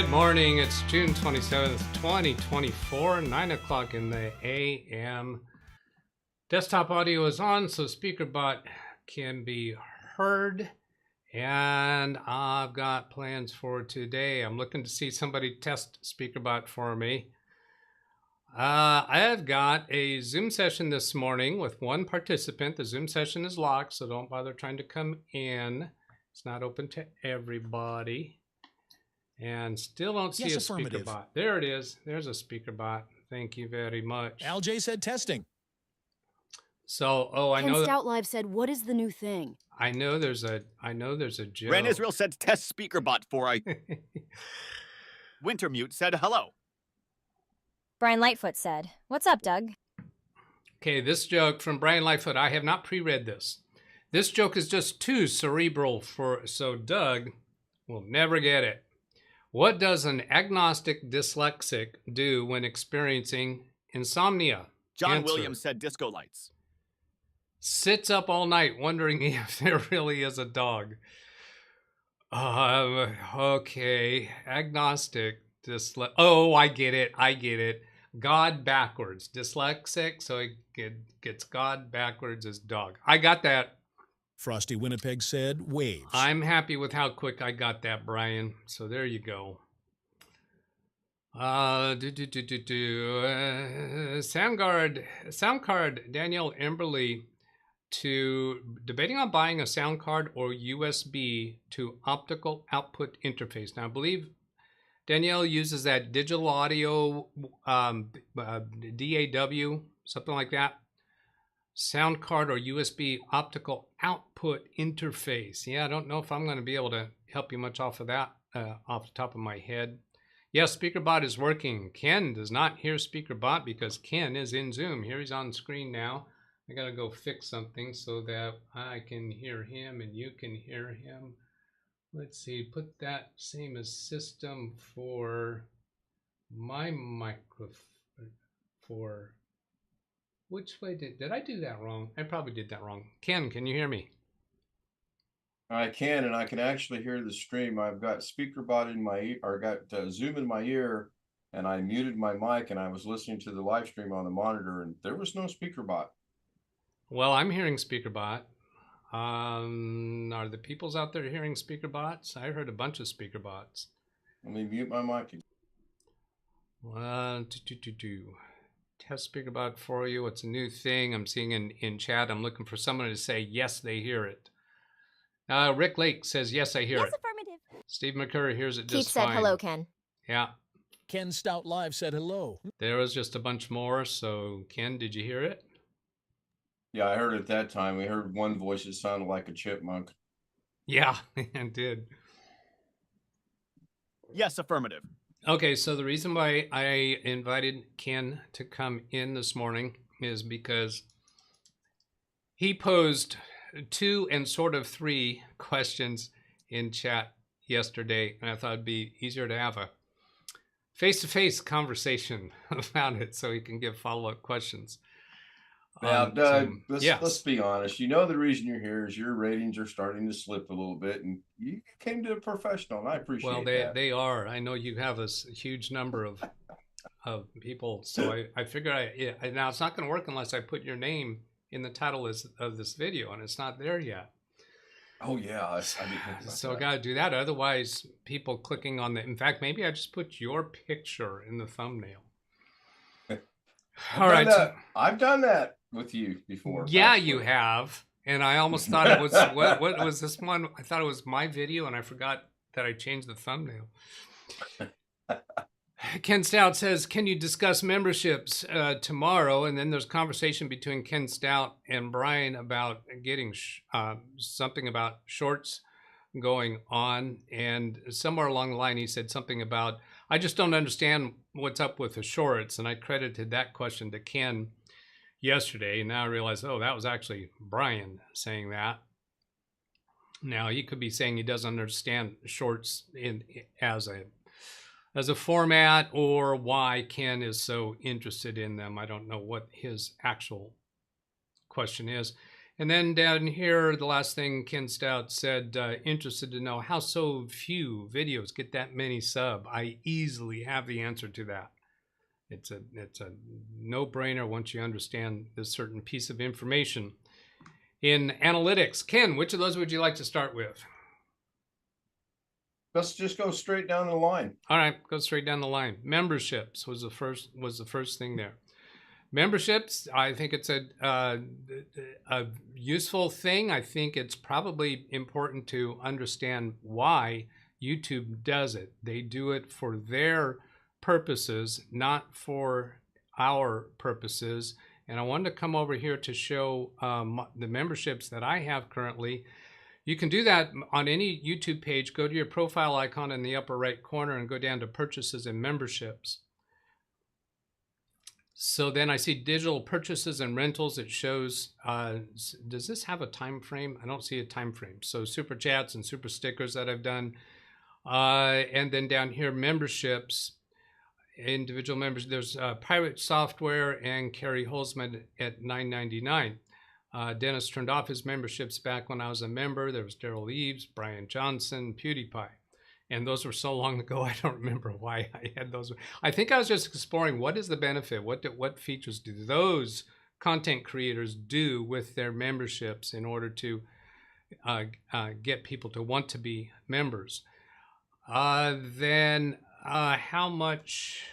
Good morning. It's June 27th, 2024, 9 o'clock in the a.m. Desktop audio is on, so SpeakerBot can be heard. And I've got plans for today. I'm looking to see somebody test SpeakerBot for me. I've got a Zoom session this morning with one participant. The Zoom session is locked, so don't bother trying to come in. It's not open to everybody. And still don't see a SpeakerBot. There it is. There's a SpeakerBot. Thank you very much. Al J said testing. So, I Ken know. Stout Live said, "What is the new thing?" I know there's a joke. Ran Israel said test SpeakerBot for I. Wintermute said hello. Brian Lightfoot said, "What's up, Doug?" Okay, this joke from Brian Lightfoot. I have not pre-read this. This joke is just too cerebral so Doug will never get it. What does an agnostic dyslexic do when experiencing insomnia? John Answer. Williams said disco lights. Sits up all night wondering if there really is a dog. Okay, agnostic dyslexic. Oh, I get it. God backwards, dyslexic, so it gets God backwards as dog. I got that. Frosty Winnipeg said waves. I'm happy with how quick I got that, Brian. So there you go. Sound card, Danielle Emberley, debating on buying a sound card or USB to optical output interface. Now, I believe Danielle uses that digital audio, DAW, something like that. Sound card or USB optical output interface. Yeah, I don't know if I'm going to be able to help you much off of that off the top of my head. Yes, SpeakerBot is working. Ken does not hear SpeakerBot because Ken is in Zoom. Here he's on screen now. I got to go fix something so that I can hear him and you can hear him. Let's see, put that same as system for my microphone. For which way did I do that wrong? I probably did that wrong. Ken, can you hear me? I can, and I can actually hear the stream. I've got SpeakerBot in my ear, or got Zoom in my ear, and I muted my mic, and I was listening to the live stream on the monitor, and there was no SpeakerBot. Well, I'm hearing SpeakerBot. Are the peoples out there hearing SpeakerBots? I heard a bunch of SpeakerBots. Let me mute my mic. Test SpeakerBot for you. It's a new thing I'm seeing in chat. I'm looking for someone to say yes, they hear it. Rick Lake says yes, I hear it. Yes, affirmative. Steve McCurry hears it Keith just said fine. hello, Ken. Yeah. Ken Stout Live said hello. There was just a bunch more. So Ken, did you hear it? Yeah, I heard it that time. We heard one voice that sounded like a chipmunk. Yeah, it did. Yes, affirmative. Okay, so the reason why I invited Ken to come in this morning is because he posed 2 and sort of 3 questions in chat yesterday, and I thought it'd be easier to have a face-to-face conversation about it so he can give follow-up questions. Now, Doug, let's be honest. You know the reason you're here is your ratings are starting to slip a little bit, and you came to a professional, and I appreciate that. Well, they are. I know you have a huge number of people, so I figure now it's not going to work unless I put your name in the title of this video, and it's not there yet. Oh yeah, so I got to do that. Otherwise, people clicking on in fact, maybe I just put your picture in the thumbnail. All right, I've done that with you before. Yeah, you have. And I almost thought it was what was this one? I thought it was my video, and I forgot that I changed the thumbnail. Ken Stout says, "Can you discuss memberships tomorrow?" And then there's conversation between Ken Stout and Brian about getting something about shorts going on. And somewhere along the line, he said something about, "I just don't understand what's up with the shorts." And I credited that question to Ken yesterday. And now I realize, that was actually Brian saying that. Now, he could be saying he doesn't understand shorts as a format, or why Ken is so interested in them. I don't know what his actual question is. And then down here, the last thing Ken Stout said, interested to know how so few videos get that many sub. I easily have the answer to that. It's a no-brainer once you understand this certain piece of information. In analytics, Ken, which of those would you like to start with? Let's just go straight down the line. All right, go straight down the line. Memberships was the first thing there. Memberships, I think it's a useful thing. I think it's probably important to understand why YouTube does it. They do it for their purposes, not for our purposes. And I wanted to come over here to show the memberships that I have currently. You can do that on any YouTube page. Go to your profile icon in the upper right corner and go down to purchases and memberships. So then I see digital purchases and rentals. It shows, does this have a time frame? I don't see a time frame. So super chats and super stickers that I've done. And then down here, memberships, individual members. There's Pirate Software and Kerry Holzman at $9.99. Dennis turned off his memberships back when I was a member. There was Daryl Eves, Brian Johnson, PewDiePie. And those were so long ago, I don't remember why I had those. I think I was just exploring what is the benefit, what features do those content creators do with their memberships in order to get people to want to be members. Then how much,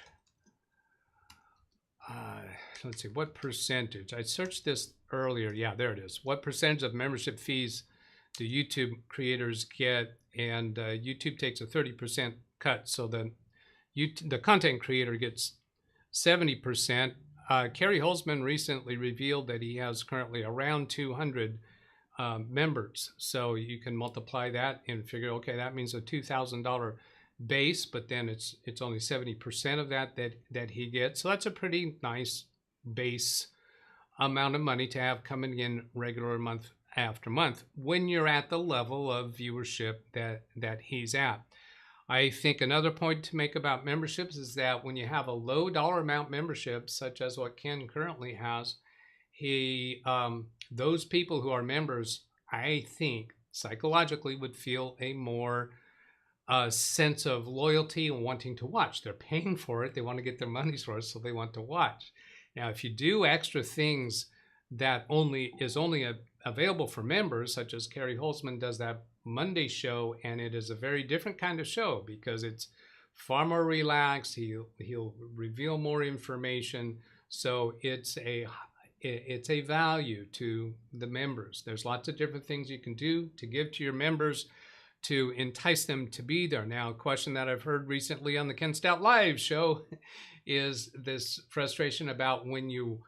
let's see, what percentage? I searched this earlier. Yeah, there it is. What percentage of membership fees do YouTube creators get? And YouTube takes a 30% cut, so the content creator gets 70%. Kerry Holzman recently revealed that he has currently around 200 members. So you can multiply that and figure, okay, that means a $2,000 base, but then it's only 70% of that he gets. So that's a pretty nice base amount of money to have coming in regular month after month when you're at the level of viewership that he's at. I think another point to make about memberships is that when you have a low dollar amount membership, such as what Ken currently has, those people who are members, I think psychologically would feel a more sense of loyalty and wanting to watch. They're paying for it. They want to get their money's worth, so they want to watch. Now, if you do extra things that is only available for members, such as Kerry Holzman does that Monday show, and it is a very different kind of show because it's far more relaxed. He'll reveal more information, so it's a value to the members. There's lots of different things you can do to give to your members to entice them to be there. Now, a question that I've heard recently on the Ken Stout Live show is this frustration about when you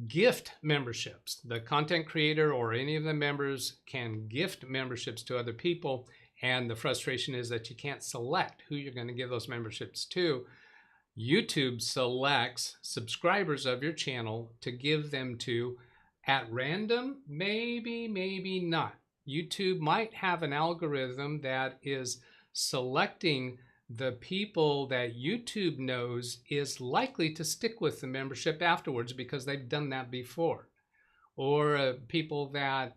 gift memberships. The content creator or any of the members can gift memberships to other people, and the frustration is that you can't select who you're going to give those memberships to. YouTube selects subscribers of your channel to give them to at random, maybe not. YouTube might have an algorithm that is selecting the people that YouTube knows is likely to stick with the membership afterwards because they've done that before, or people that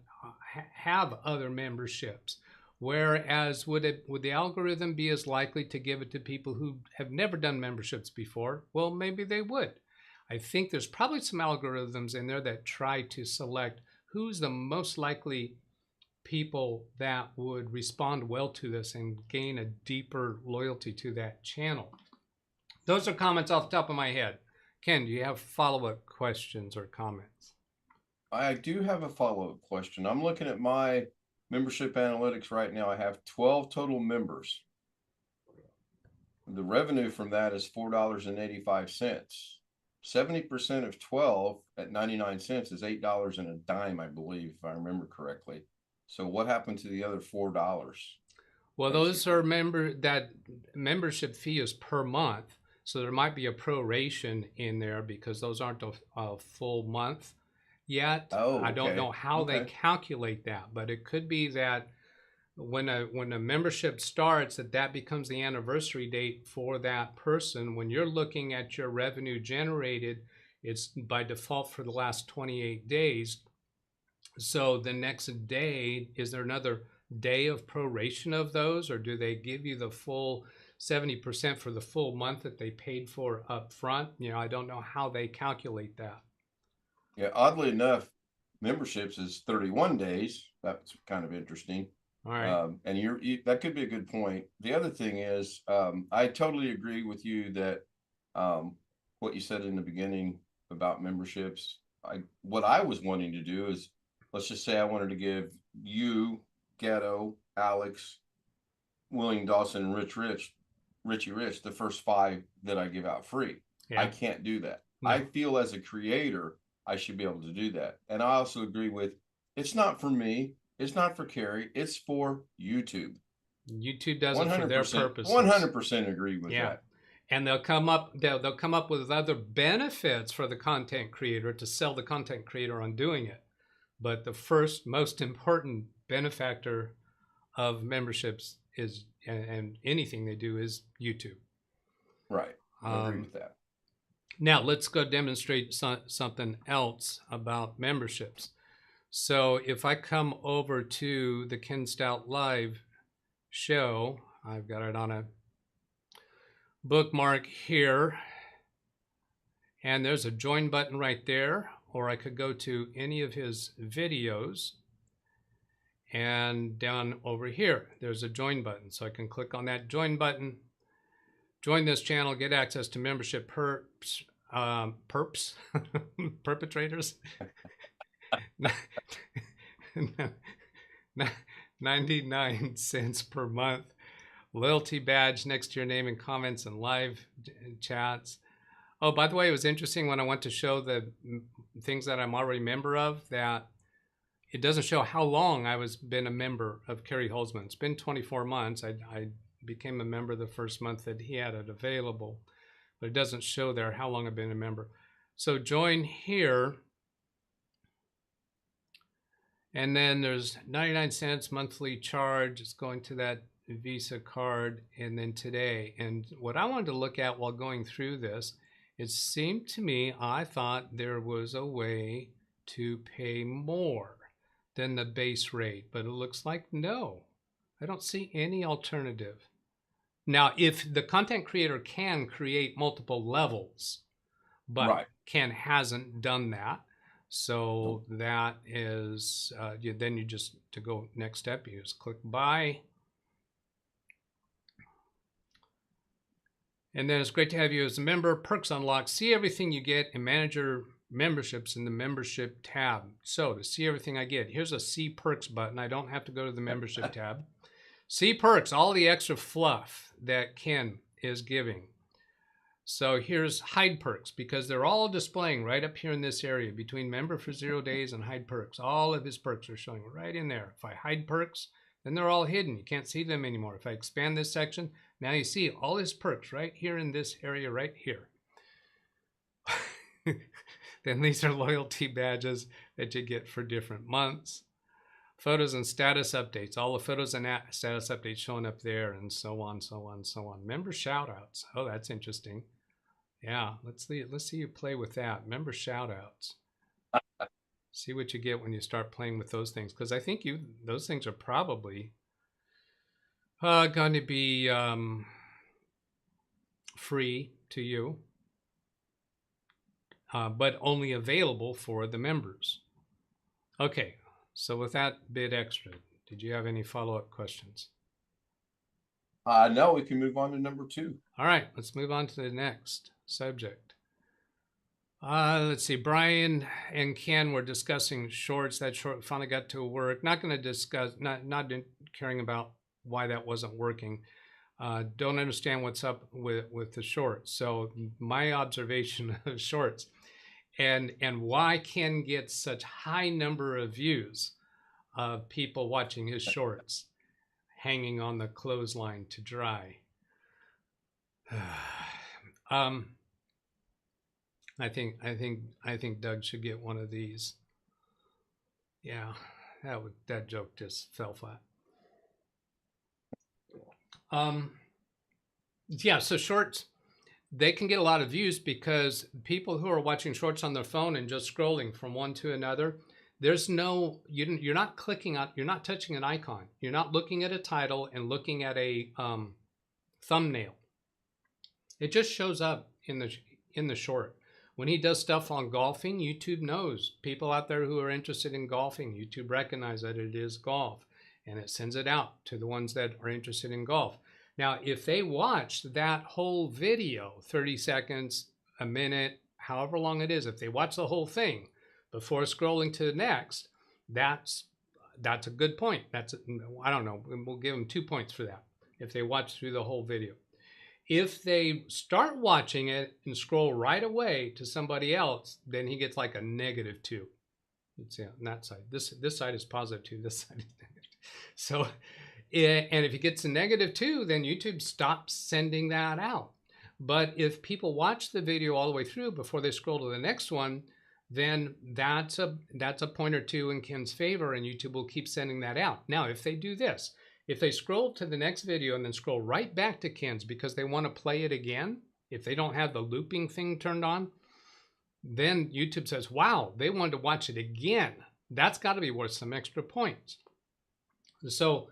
have other memberships. Whereas would the algorithm be as likely to give it to people who have never done memberships before? Well, maybe they would. I think there's probably some algorithms in there that try to select who's the most likely people that would respond well to this and gain a deeper loyalty to that channel. Those are comments off the top of my head. Ken, do you have follow-up questions or comments? I do have a follow-up question. I'm looking at my membership analytics right now. I have 12 total members. The revenue from that is $4.85. 70% of 12 at 99 cents is $8 and a dime, I believe, if I remember correctly. So what happened to the other $4? Well, those are that membership fee is per month. So there might be a proration in there because those aren't a full month yet. Oh, okay. I don't know how they calculate that, but it could be that when a membership starts, that becomes the anniversary date for that person. When you're looking at your revenue generated, it's by default for the last 28 days. So the next day, is there another day of proration of those, or do they give you the full 70% for the full month that they paid for up front? You know, I don't know how they calculate that. Yeah, oddly enough, memberships is 31 days. That's kind of interesting. All right. And that could be a good point. The other thing is, I totally agree with you that what you said in the beginning about memberships. What I was wanting to do is, let's just say I wanted to give you, Ghetto, Alex, William Dawson, and Richie Rich, the first 5 that I give out free. Yeah. I can't do that. No. I feel as a creator, I should be able to do that. And I also agree with, it's not for me. It's not for Carrie. It's for YouTube. YouTube does it for their purposes. 100% agree with that. And they'll come up with other benefits for the content creator to sell the content creator on doing it. But the first most important benefactor of memberships is, and anything they do, is YouTube. Right. I agree with that. Now let's go demonstrate something else about memberships. So if I come over to the Ken Stout Live show, I've got it on a bookmark here, and there's a join button right there, or I could go to any of his videos, and down over here there's a join button, so I can click on that join button, join this channel, get access to membership perpetrators. 99 cents per month, loyalty badge next to your name and comments and live chats. Oh, by the way, it was interesting when I went to show the things that I'm already a member of, that it doesn't show how long I was been a member of Kerry Holzman. It's been 24 months. I became a member the first month that he had it available, but it doesn't show there how long I've been a member. So join here. And then there's 99 cents monthly charge. It's going to that Visa card, and then today. And what I wanted to look at while going through this, it seemed to me, I thought there was a way to pay more than the base rate, but it looks like no. I don't see any alternative. Now, if the content creator can create multiple levels, but Right. Ken hasn't done that. So that is, then you just, to go next step, you just click buy. And then it's great to have you as a member. Perks unlocked. See everything you get and manage your memberships in the membership tab. So to see everything I get, here's a see perks button. I don't have to go to the membership tab. See perks, all the extra fluff that Ken is giving. So here's hide perks, because they're all displaying right up here in this area between member for 0 days and hide perks. All of his perks are showing right in there. If I hide perks, then they're all hidden. You can't see them anymore. If I expand this section, now you see all his perks right here in this area right here. Then these are loyalty badges that you get for different months. Photos and status updates. All the photos and status updates showing up there, and so on, so on, so on. Member shoutouts. Oh, that's interesting. Yeah, let's see you play with that. Member shoutouts. See what you get when you start playing with those things, because I think those things are probably going to be free to you, but only available for the members. Okay, so with that bit extra, did you have any follow-up questions? No, we can move on to number 2. All right, let's move on to the next subject. Let's see. Brian and Ken were discussing shorts. That short finally got to work. Not going to discuss, not caring about why that wasn't working. Don't understand what's up with the shorts. So my observation of shorts and why Ken gets such high number of views of people watching his shorts hanging on the clothesline to dry. I think Doug should get one of these. Yeah, that joke just fell flat. Yeah, so shorts, they can get a lot of views because people who are watching shorts on their phone and just scrolling from one to another, There's no, you're not clicking on, you're not touching an icon. You're not looking at a title and looking at a thumbnail. It just shows up in the short. When he does stuff on golfing, YouTube knows people out there who are interested in golfing. YouTube recognizes that it is golf, and it sends it out to the ones that are interested in golf. Now, if they watch that whole video, 30 seconds, a minute, however long it is, if they watch the whole thing before scrolling to the next, that's a good point. I don't know, we'll give them 2 points for that if they watch through the whole video. If they start watching it and scroll right away to somebody else, then he gets like a -2. Let's see on that side. This side is +2, this side is negative. So, and if he gets a -2, then YouTube stops sending that out. But if people watch the video all the way through before they scroll to the next one, then that's a point or two in Ken's favor, and YouTube will keep sending that out. Now, if they do this, if they scroll to the next video and then scroll right back to Ken's because they want to play it again, if they don't have the looping thing turned on, then YouTube says, wow, they wanted to watch it again. That's got to be worth some extra points. So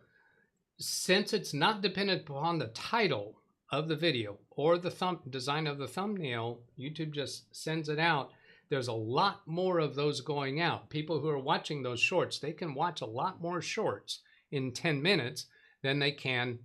since it's not dependent upon the title of the video or the design of the thumbnail, YouTube just sends it out. There's a lot more of those going out. People who are watching those shorts, they can watch a lot more shorts in 10 minutes than they can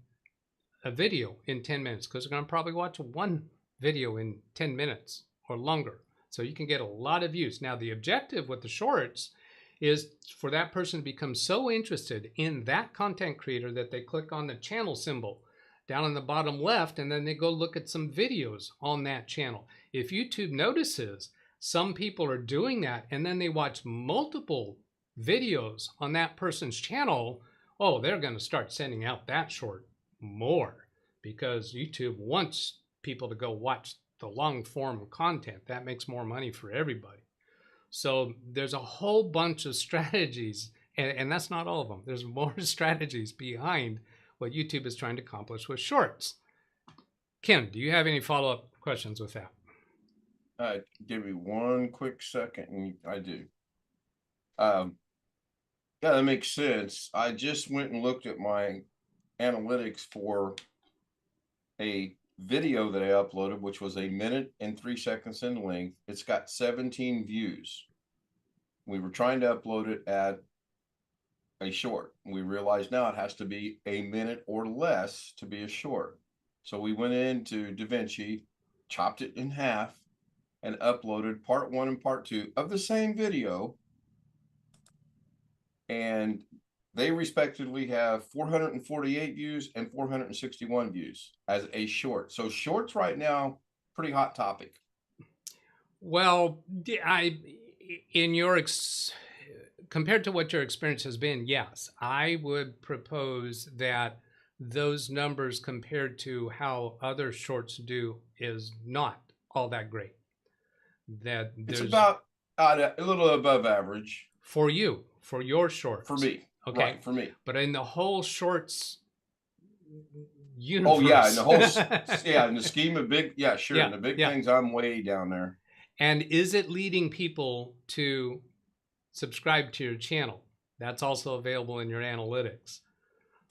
a video in 10 minutes, because they're going to probably watch one video in 10 minutes or longer. So you can get a lot of views. Now, the objective with the shorts is for that person to become so interested in that content creator that they click on the channel symbol down in the bottom left, and then they go look at some videos on that channel. If YouTube notices some people are doing that and then they watch multiple videos on that person's channel, oh, they're going to start sending out that short more, because YouTube wants people to go watch the long form content. That makes more money for everybody. So there's a whole bunch of strategies, and that's not all of them. There's more strategies behind what YouTube is trying to accomplish with shorts. Ken, do you have any follow-up questions with that? Give me one quick second, and I do. Yeah, that makes sense. I just went and looked at my analytics for a video that I uploaded, which was 1 minute and 3 seconds in length. It's got 17 views. We were trying to upload it at a short. We realized now it has to be 1 minute or less to be a short. So we went into DaVinci, chopped it in half, and uploaded part 1 and part 2 of the same video. And they respectively have 448 views and 461 views as a short. So shorts right now, pretty hot topic. Well, compared to what your experience has been, yes, I would propose that those numbers compared to how other shorts do is not all that great. That it's about a little above average for you, for your shorts. For me, okay, right, for me. But in the whole shorts universe, oh yeah, in the whole yeah, in the scheme of big, yeah, sure, yeah, in the big yeah. things, I'm way down there. And is it leading people to subscribe to your channel? That's also available in your analytics.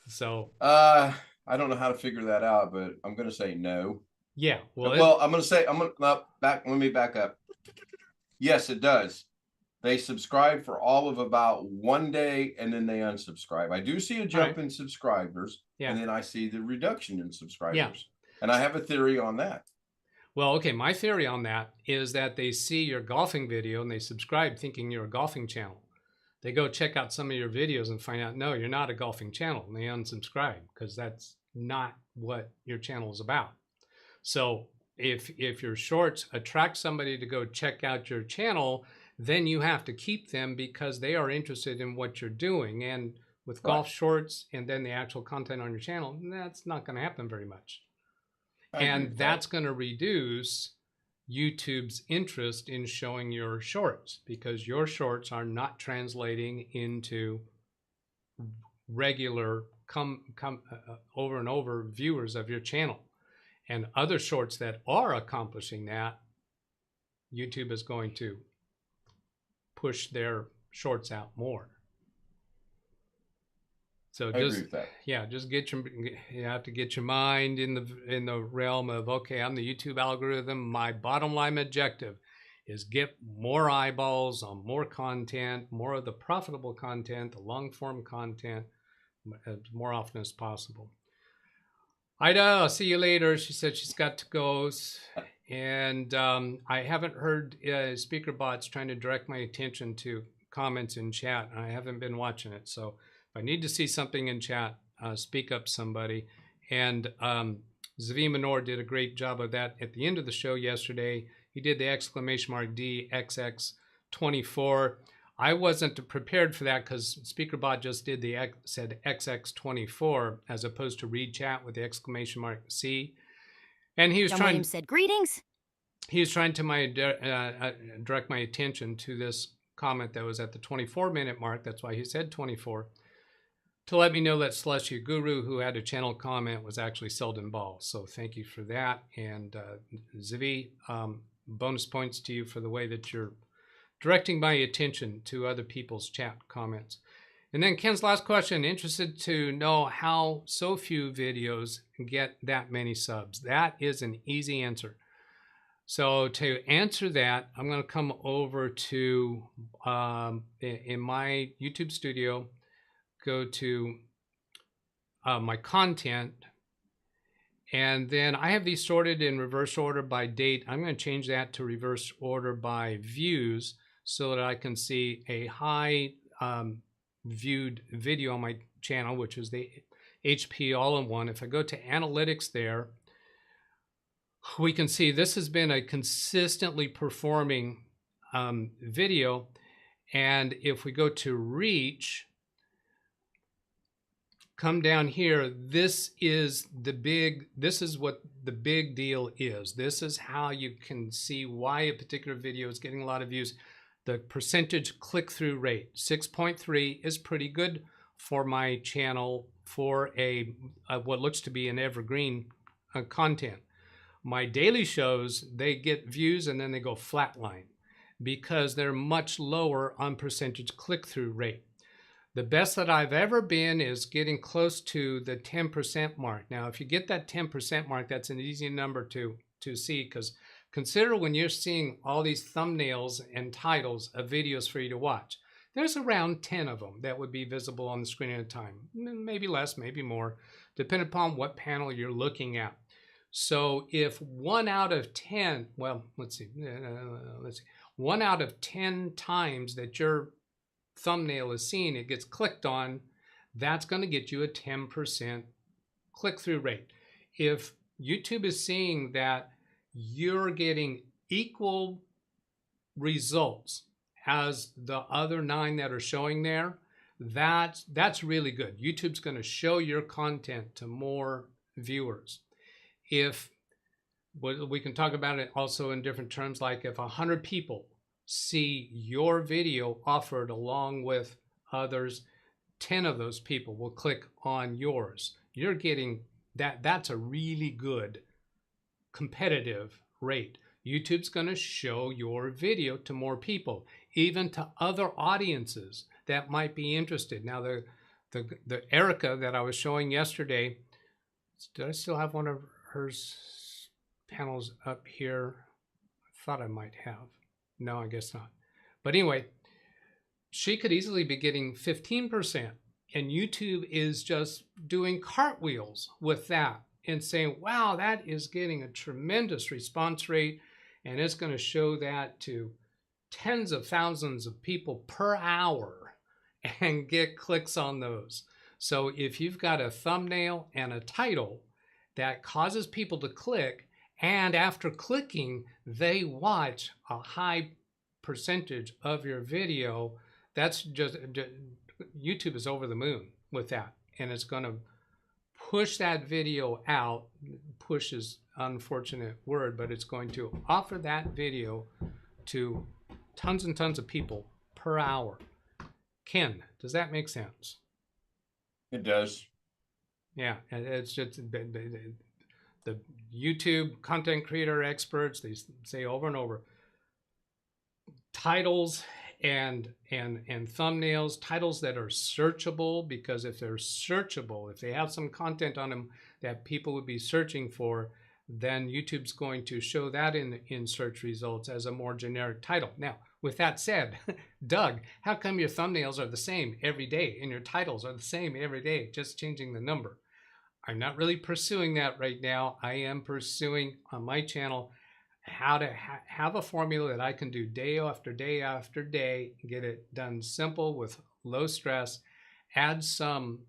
So I don't know how to figure that out, but I'm going to say no. Yeah. Well, I'm going to say, let me back up. Yes, it does. They subscribe for all of about 1 day and then they unsubscribe. I do see a jump in subscribers, and then I see the reduction in subscribers. Yeah. And I have a theory on that. Well, okay, my theory on that is that they see your golfing video and they subscribe thinking you're a golfing channel. They go check out some of your videos and find out, no, you're not a golfing channel, and they unsubscribe because that's not what your channel is about. So if your shorts attract somebody to go check out your channel, then you have to keep them because they are interested in what you're doing. And with golf shorts and then the actual content on your channel, that's not going to happen very much. And that's going to reduce YouTube's interest in showing your shorts because your shorts are not translating into regular over and over viewers of your channel. And other shorts that are accomplishing that, YouTube is going to push their shorts out more. So I agree just with that. yeah, just you have to get your mind in the realm of, okay, I'm the YouTube algorithm. My bottom line objective is get more eyeballs on more content, more of the profitable content, the long form content, as more often as possible. Ida, I'll see you later. She said she's got to go. And I haven't heard speaker bots trying to direct my attention to comments in chat. I haven't been watching it. So if I need to see something in chat, speak up somebody. And Zvi Menor did a great job of that at the end of the show yesterday. He did the exclamation mark DXX24. I wasn't prepared for that because SpeakerBot just did said XX24 as opposed to read chat with the exclamation mark C. And he was John Williams said, greetings. He was trying to direct my attention to this comment that was at the 24-minute mark. That's why he said 24. To let me know that Celestia Guru, who had a channel comment, was actually Selden Ball. So thank you for that. And Zvi, bonus points to you for the way that you're directing my attention to other people's chat comments. And then Ken's last question, interested to know how so few videos get that many subs. That is an easy answer. So to answer that, I'm going to come over to, in my YouTube studio, go to my content, and then I have these sorted in reverse order by date. I'm going to change that to reverse order by views so that I can see a high viewed video on my channel, which is the HP all-in-one. If I go to analytics there, we can see this has been a consistently performing video. And if we go to reach, come down here, this is what the big deal is. This is how you can see why a particular video is getting a lot of views. The percentage click-through rate, 6.3, is pretty good for my channel for what looks to be an evergreen content. My daily shows, they get views and then they go flatline because they're much lower on percentage click-through rate. The best that I've ever been is getting close to the 10% mark. Now, if you get that 10% mark, that's an easy number to see, because consider when you're seeing all these thumbnails and titles of videos for you to watch. There's around 10 of them that would be visible on the screen at a time. Maybe less, maybe more, depending upon what panel you're looking at. So if 1 out of 10, well, let's see, 1 out of 10 times that your thumbnail is seen, it gets clicked on, that's going to get you a 10% click-through rate. If YouTube is seeing that you're getting equal results as the other 9 that are showing there, that's really good. YouTube's going to show your content to more viewers. If we can talk about it also in different terms, like if 100 people see your video offered along with others, 10 of those people will click on yours. You're getting that's a really good competitive rate. YouTube's going to show your video to more people, even to other audiences that might be interested. Now, the Erika that I was showing yesterday, did I still have one of her panels up here? I thought I might have. No, I guess not. But anyway, she could easily be getting 15%, and YouTube is just doing cartwheels with that and saying, wow, that is getting a tremendous response rate, and it's going to show that to tens of thousands of people per hour and get clicks on those. So if you've got a thumbnail and a title that causes people to click, and after clicking, they watch a high percentage of your video, that's just, YouTube is over the moon with that. And it's going to push that video out. Push is an unfortunate word, but it's going to offer that video to tons and tons of people per hour. Ken, does that make sense? It does. Yeah, and it's just the YouTube content creator experts, they say over and over, titles and thumbnails, titles that are searchable, because if they're searchable, if they have some content on them that people would be searching for, then YouTube's going to show that in search results as a more generic title. Now, with that said, Doug, how come your thumbnails are the same every day and your titles are the same every day, just changing the number? I'm not really pursuing that right now. I am pursuing on my channel how to have a formula that I can do day after day after day, get it done simple with low stress, add some,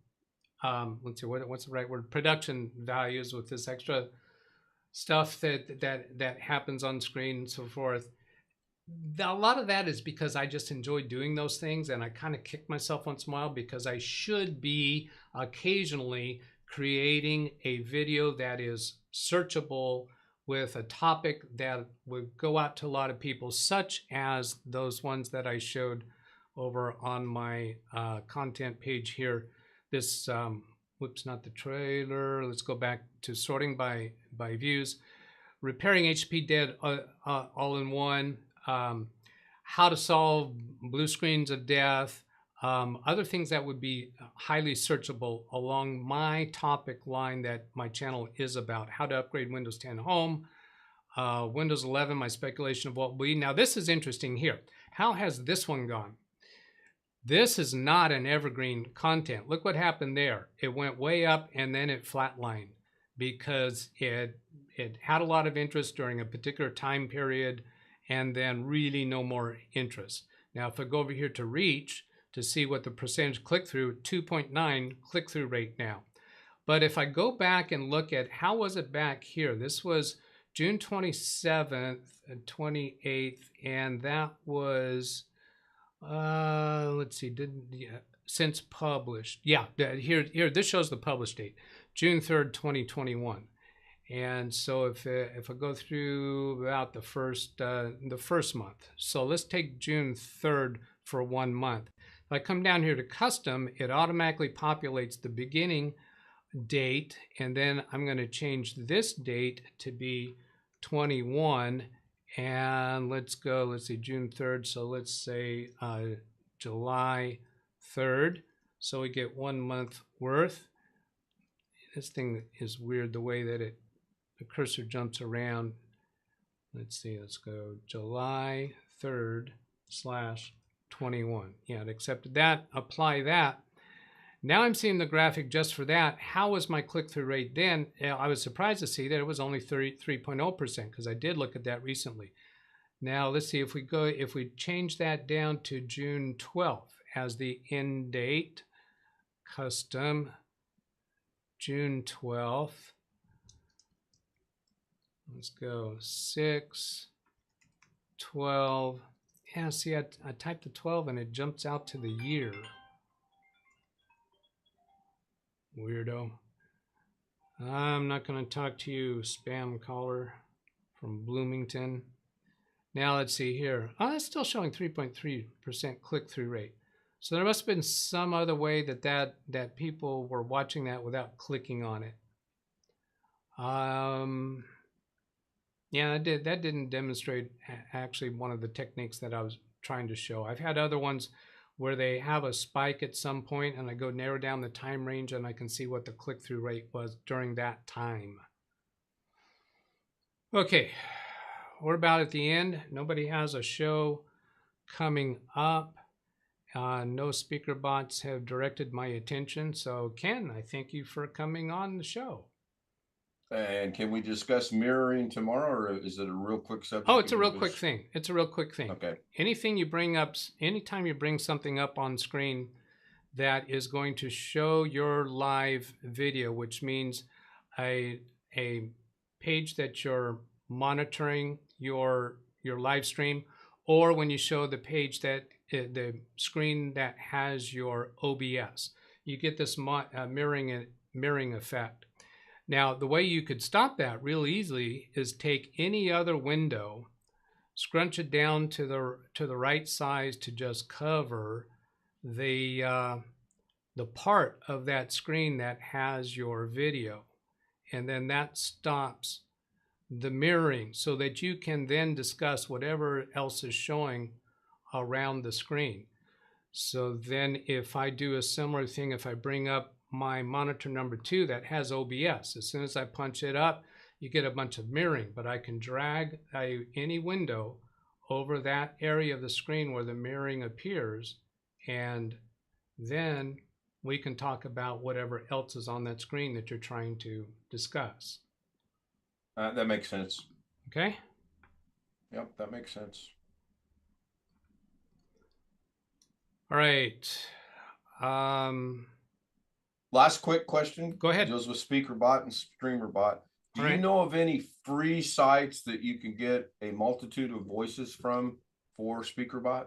let's see, what's the right word, production values with this extra stuff that happens on screen and so forth. A lot of that is because I just enjoy doing those things, and I kind of kick myself once in a while because I should be occasionally creating a video that is searchable with a topic that would go out to a lot of people, such as those ones that I showed over on my content page here. This, whoops, not the trailer. Let's go back to sorting by views. Repairing HP Dead all-in-one. How to solve blue screens of death. Other things that would be highly searchable along my topic line that my channel is about. How to upgrade Windows 10 Home. Windows 11, my speculation of what will be. Now this is interesting here. How has this one gone? This is not an evergreen content. Look what happened there. It went way up and then it flatlined because it had a lot of interest during a particular time period and then really no more interest. Now if I go over here to reach to see what the percentage click-through, 2.9 click-through rate now. But if I go back and look at how was it back here, this was June 27th and 28th, and that was, let's see, since published. Yeah, here, this shows the published date, June 3rd, 2021. And so if I go through about the first month, so let's take June 3rd for 1 month. If I come down here to custom, it automatically populates the beginning date, and then I'm going to change this date to be 21, and let's see, June 3rd, so let's say July 3rd, so we get 1 month worth. This thing is weird the way that the cursor jumps around. Let's see, let's go July 3rd / 21. Yeah, it accepted that, apply that. Now I'm seeing the graphic just for that. How was my click-through rate then? I was surprised to see that it was only 33.0% because I did look at that recently. Now let's see if we change that down to June 12th as the end date, custom, June 12th. Let's go 6, 12. Yeah, see, I typed the 12 and it jumps out to the year. Weirdo. I'm not going to talk to you, spam caller from Bloomington. Now let's see here. Oh, that's still showing 3.3% click-through rate. So there must have been some other way that people were watching that without clicking on it. Yeah, that didn't demonstrate actually one of the techniques that I was trying to show. I've had other ones where they have a spike at some point and I go narrow down the time range and I can see what the click-through rate was during that time. Okay, we're about at the end. Nobody has a show coming up. No speaker bots have directed my attention. So Ken, I thank you for coming on the show. And can we discuss mirroring tomorrow, or is it a real quick subject? Oh, it's a real quick thing. It's a real quick thing. Okay. Anything you bring up, anytime you bring something up on screen that is going to show your live video, which means a page that you're monitoring your live stream, or when you show the page that the screen that has your OBS, you get this mirroring effect. Now, the way you could stop that real easily is take any other window, scrunch it down to the right size to just cover the part of that screen that has your video, and then that stops the mirroring so that you can then discuss whatever else is showing around the screen. So then if I do a similar thing, if I bring up my monitor number 2 that has OBS, as soon as I punch it up, you get a bunch of mirroring, but I can drag any window over that area of the screen where the mirroring appears, and then we can talk about whatever else is on that screen that you're trying to discuss. That makes sense. Okay? Yep, that makes sense. All right. Last quick question. Go ahead. Deals with SpeakerBot and StreamerBot. Do All you right. know of any free sites that you can get a multitude of voices from for SpeakerBot?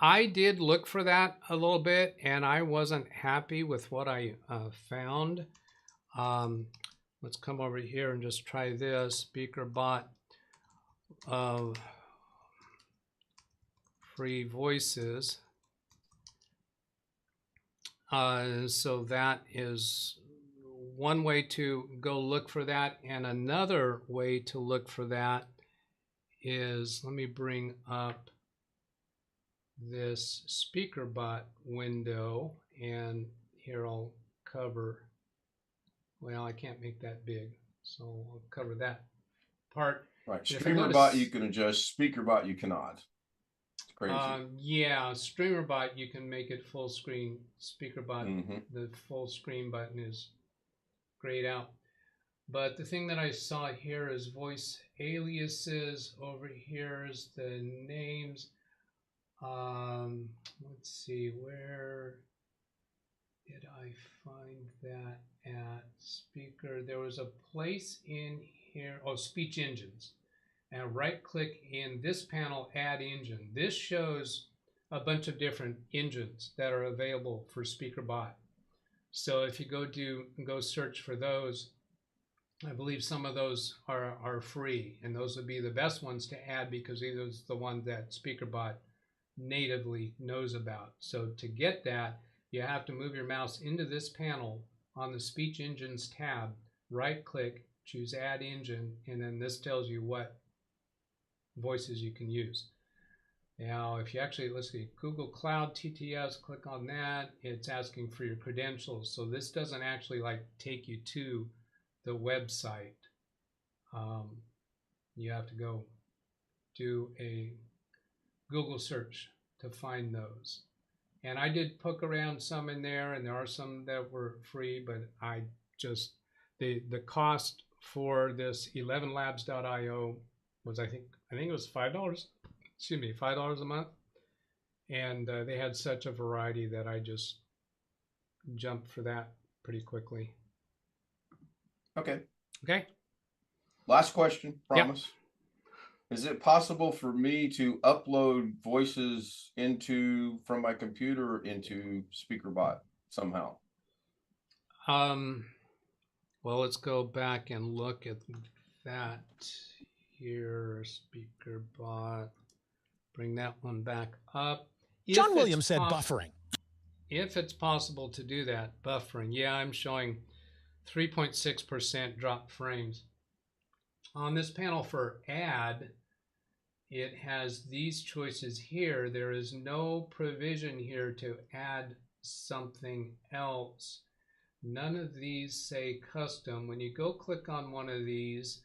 I did look for that a little bit, and I wasn't happy with what I found. Let's come over here and just try this. SpeakerBot free voices. So that is one way to go look for that, and another way to look for that is, let me bring up this SpeakerBot window, and here I'll cover, well, I can't make that big, so I'll cover that part. Right, If I go to StreamerBot you can adjust, SpeakerBot you cannot. It's crazy. Yeah, StreamerBot you can make it full screen. SpeakerBot, Mhm. the full screen button is grayed out. But the thing that I saw here is voice aliases. Over here is the names. Let's see, where did I find that at? Speaker, there was a place in here, oh, speech engines. And right click in this panel, add engine. This shows a bunch of different engines that are available for SpeakerBot. So if you go search for those, I believe some of those are free, and those would be the best ones to add because these are the ones that SpeakerBot natively knows about. So to get that, you have to move your mouse into this panel on the Speech Engines tab, right click, choose Add Engine, and then this tells you what voices you can use. Now, if you actually, let's see, Google Cloud TTS, click on that, it's asking for your credentials. So this doesn't actually like take you to the website. You have to go do a Google search to find those. And I did poke around some in there, and there are some that were free, but I just, the cost for this 11labs.io was, I think it was $5. Excuse me, $5 a month. And they had such a variety that I just jumped for that pretty quickly. Okay. Okay. Last question, promise. Yep. Is it possible for me to upload voices from my computer into SpeakerBot somehow? Well, let's go back and look at that here. SpeakerBot. Bring that one back up. John Williams said buffering. If it's possible to do that, buffering. Yeah, I'm showing 3.6% drop frames. On this panel for add, it has these choices here. There is no provision here to add something else. None of these say custom. When you go click on one of these,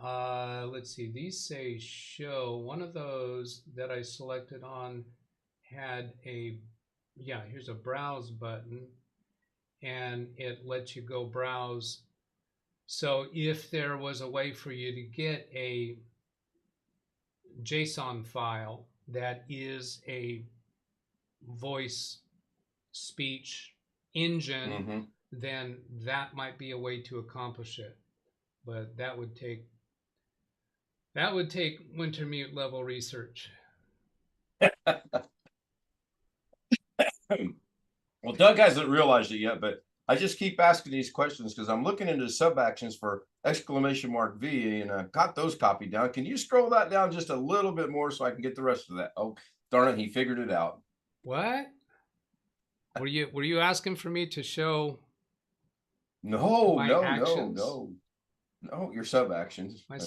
let's see, these say show. One of those that I selected on had here's a browse button, and it lets you go browse. So if there was a way for you to get a JSON file that is a voice speech engine, then that might be a way to accomplish it. But that would take Wintermute level research. Well, Doug hasn't realized it yet, but I just keep asking these questions because I'm looking into sub actions for !V, and I got those copied down. Can you scroll that down just a little bit more so I can get the rest of that? Oh, darn it, he figured it out. What? Were you asking for me to show? No, my no, actions? no, your sub actions. My